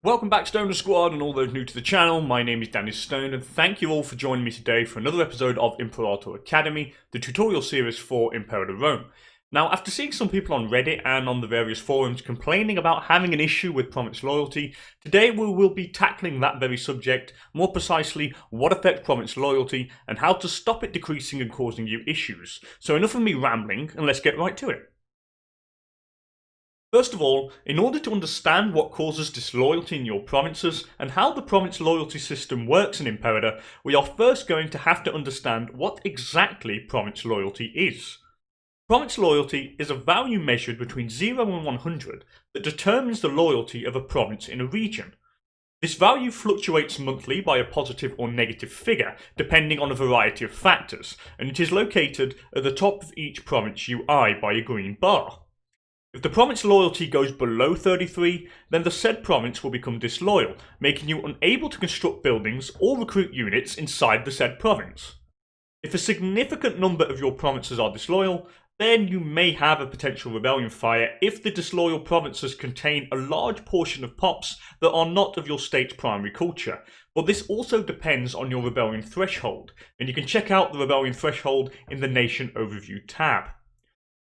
Welcome back, Stoner Squad, and all those new to the channel. My name is DanIsStoned, and thank you all for joining me today for another episode of Imperator Academy, the tutorial series for Imperator Rome. Now, after seeing some people on Reddit and on the various forums complaining about having an issue with province loyalty, today we will be tackling that very subject, more precisely what affects province loyalty and how to stop it decreasing and causing you issues. So enough of me rambling, and let's get right to it. First of all, in order to understand what causes disloyalty in your provinces and how the province loyalty system works in Imperator, we are first going to have to understand what exactly province loyalty is. Province loyalty is a value measured between 0 and 100 that determines the loyalty of a province in a region. This value fluctuates monthly by a positive or negative figure, depending on a variety of factors, and it is located at the top of each province UI by a green bar. If the province loyalty goes below 33, then the said province will become disloyal, making you unable to construct buildings or recruit units inside the said province. If a significant number of your provinces are disloyal, then you may have a potential rebellion fire if the disloyal provinces contain a large portion of pops that are not of your state's primary culture. But this also depends on your rebellion threshold, and you can check out the rebellion threshold in the Nation Overview tab.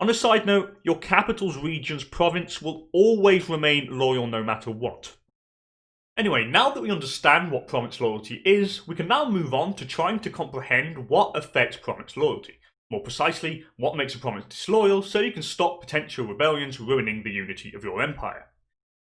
On a side note, your capital's region's province will always remain loyal no matter what. Anyway, now that we understand what province loyalty is, we can now move on to trying to comprehend what affects province loyalty. More precisely, what makes a province disloyal so you can stop potential rebellions ruining the unity of your empire.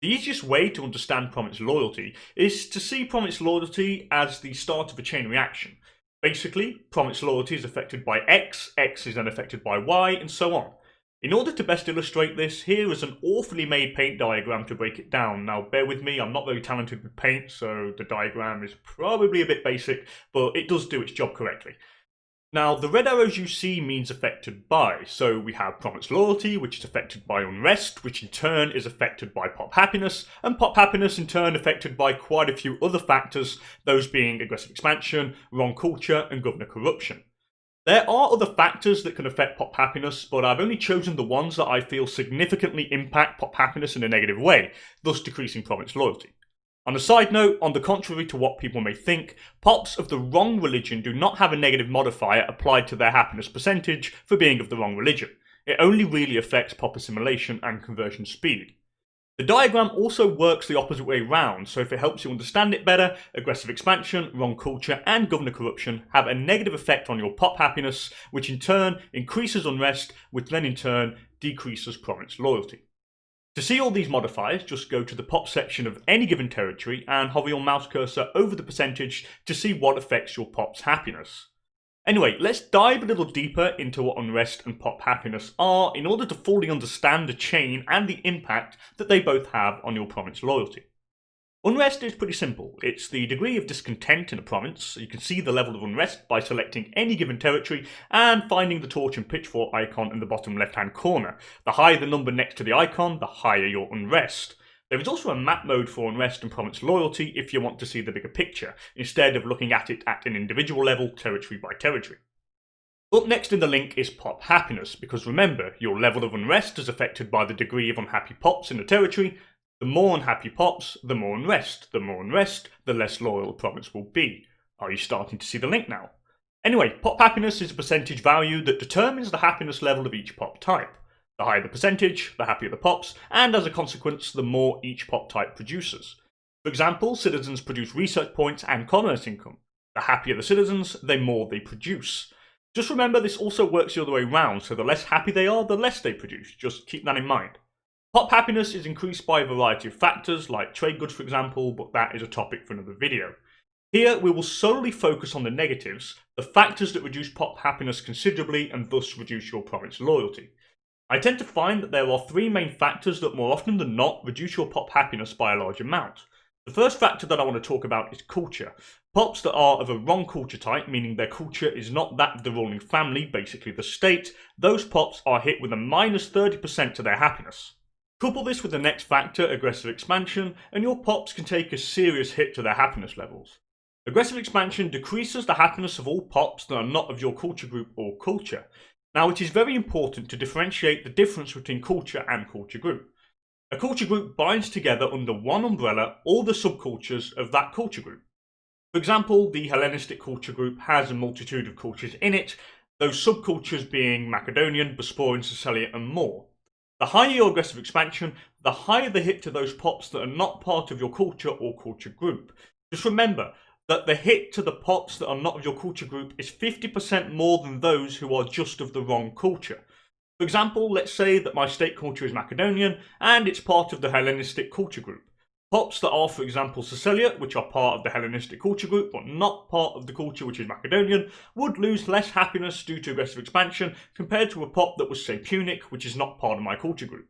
The easiest way to understand province loyalty is to see province loyalty as the start of a chain reaction. Basically, province loyalty is affected by X, X is then affected by Y, and so on. In order to best illustrate this, here is an awfully made paint diagram to break it down. Now bear with me, I'm not very talented with paint, so the diagram is probably a bit basic, but it does do its job correctly. Now the red arrows you see means affected by, so we have province loyalty, which is affected by unrest, which in turn is affected by pop happiness, and pop happiness in turn affected by quite a few other factors, those being aggressive expansion, wrong culture, and governor corruption. There are other factors that can affect pop happiness, but I've only chosen the ones that I feel significantly impact pop happiness in a negative way, thus decreasing province loyalty. On a side note, on the contrary to what people may think, pops of the wrong religion do not have a negative modifier applied to their happiness percentage for being of the wrong religion. It only really affects pop assimilation and conversion speed. The diagram also works the opposite way round, so if it helps you understand it better, aggressive expansion, wrong culture, and governor corruption have a negative effect on your pop happiness, which in turn increases unrest, which then in turn decreases province loyalty. To see all these modifiers, just go to the pop section of any given territory and hover your mouse cursor over the percentage to see what affects your pop's happiness. Anyway, let's dive a little deeper into what unrest and pop happiness are in order to fully understand the chain and the impact that they both have on your province loyalty. Unrest is pretty simple. It's the degree of discontent in a province. You can see the level of unrest by selecting any given territory and finding the torch and pitchfork icon in the bottom left hand corner. The higher the number next to the icon, the higher your unrest. There is also a map mode for unrest and province loyalty if you want to see the bigger picture, instead of looking at it at an individual level, territory by territory. Up next in the link is pop happiness, because remember, your level of unrest is affected by the degree of unhappy pops in the territory. The more unhappy pops, the more unrest. The more unrest, the less loyal a province will be. Are you starting to see the link now? Anyway, pop happiness is a percentage value that determines the happiness level of each pop type. The higher the percentage, the happier the pops, and as a consequence, the more each pop type produces. For example, citizens produce research points and commerce income. The happier the citizens, the more they produce. Just remember this also works the other way around, so the less happy they are, the less they produce. Just keep that in mind. Pop happiness is increased by a variety of factors, like trade goods for example, but that is a topic for another video. Here we will solely focus on the negatives, the factors that reduce pop happiness considerably and thus reduce your province loyalty. I tend to find that there are three main factors that more often than not reduce your pop happiness by a large amount. The first factor that I want to talk about is culture. Pops that are of a wrong culture type, meaning their culture is not that of the ruling family, basically the state, those pops are hit with a minus 30% to their happiness. Couple this with the next factor, aggressive expansion, and your pops can take a serious hit to their happiness levels. Aggressive expansion decreases the happiness of all pops that are not of your culture group or culture. Now, it is very important to differentiate the difference between culture and culture group. A culture group binds together under one umbrella all the subcultures of that culture group. For example, the Hellenistic culture group has a multitude of cultures in it, those subcultures being Macedonian, Bosporan, Sicilian, and more. The higher your aggressive expansion, the higher the hit to those pops that are not part of your culture or culture group. Just remember that the hit to the pops that are not of your culture group is 50% more than those who are just of the wrong culture. For example, let's say that my state culture is Macedonian and it's part of the Hellenistic culture group. Pops that are, for example, Sicilia, which are part of the Hellenistic culture group but not part of the culture which is Macedonian, would lose less happiness due to aggressive expansion compared to a pop that was, say, Punic, which is not part of my culture group.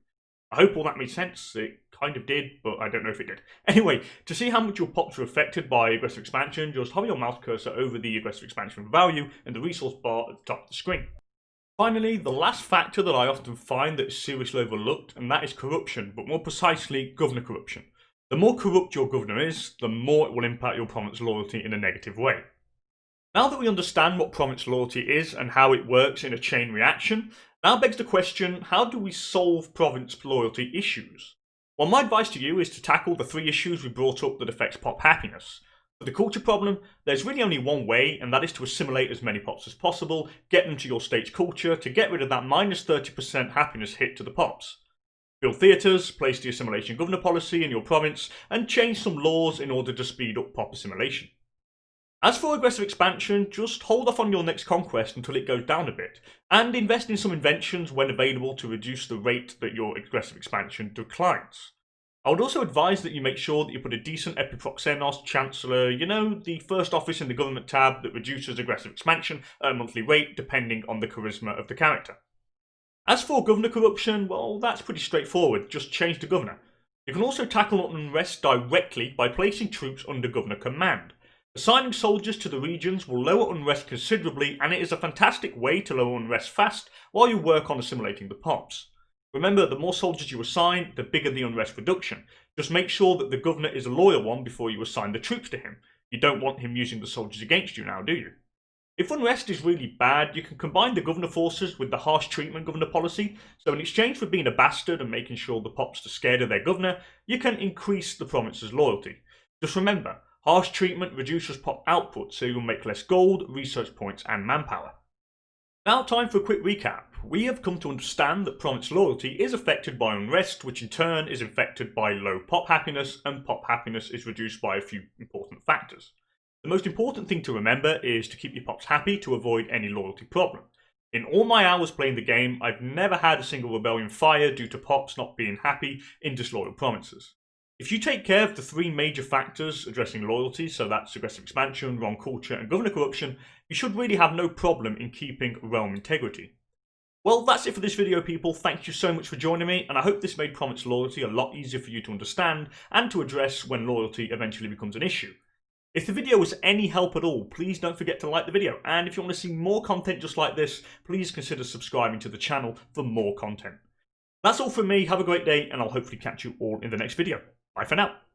I hope all that made sense. It kind of did, but I don't know if it did. Anyway, to see how much your pops are affected by aggressive expansion, just hover your mouse cursor over the aggressive expansion value and the resource bar at the top of the screen. Finally, the last factor that I often find that is seriously overlooked, and that is corruption, but more precisely, governor corruption. The more corrupt your governor is, the more it will impact your province loyalty in a negative way. Now that we understand what province loyalty is and how it works in a chain reaction, now begs the question, how do we solve province loyalty issues? Well, my advice to you is to tackle the 3 issues we brought up that affects pop happiness. For the culture problem, there's really only one way, and that is to assimilate as many pops as possible, get them to your state's culture to get rid of that minus 30% happiness hit to the pops. Build theatres, place the assimilation governor policy in your province, and change some laws in order to speed up pop assimilation. As for aggressive expansion, just hold off on your next conquest until it goes down a bit, and invest in some inventions when available to reduce the rate that your aggressive expansion declines. I would also advise that you make sure that you put a decent Epiproxenos Chancellor, the first office in the government tab that reduces aggressive expansion at a monthly rate depending on the charisma of the character. As for governor corruption, well, that's pretty straightforward, just change the governor. You can also tackle unrest directly by placing troops under governor command. Assigning soldiers to the regions will lower unrest considerably, and it is a fantastic way to lower unrest fast while you work on assimilating the pops. Remember, the more soldiers you assign, the bigger the unrest reduction. Just make sure that the governor is a loyal one before you assign the troops to him. You don't want him using the soldiers against you now, do you? If unrest is really bad, you can combine the governor forces with the harsh treatment governor policy, so in exchange for being a bastard and making sure the pops are scared of their governor, you can increase the province's loyalty. Just remember, harsh treatment reduces pop output, so you'll make less gold, research points, and manpower. Now time for a quick recap. We have come to understand that province loyalty is affected by unrest, which in turn is affected by low pop happiness, and pop happiness is reduced by a few important factors. The most important thing to remember is to keep your pops happy to avoid any loyalty problem. In all my hours playing the game, I've never had a single rebellion fire due to pops not being happy in disloyal provinces. If you take care of the 3 major factors addressing loyalty, so that's aggressive expansion, wrong culture, and governor corruption, you should really have no problem in keeping realm integrity. Well, that's it for this video, people. Thank you so much for joining me, and I hope this made province loyalty a lot easier for you to understand and to address when loyalty eventually becomes an issue. If the video was any help at all, please don't forget to like the video, and if you want to see more content just like this, please consider subscribing to the channel for more content. That's all from me, have a great day, and I'll hopefully catch you all in the next video. Bye for now.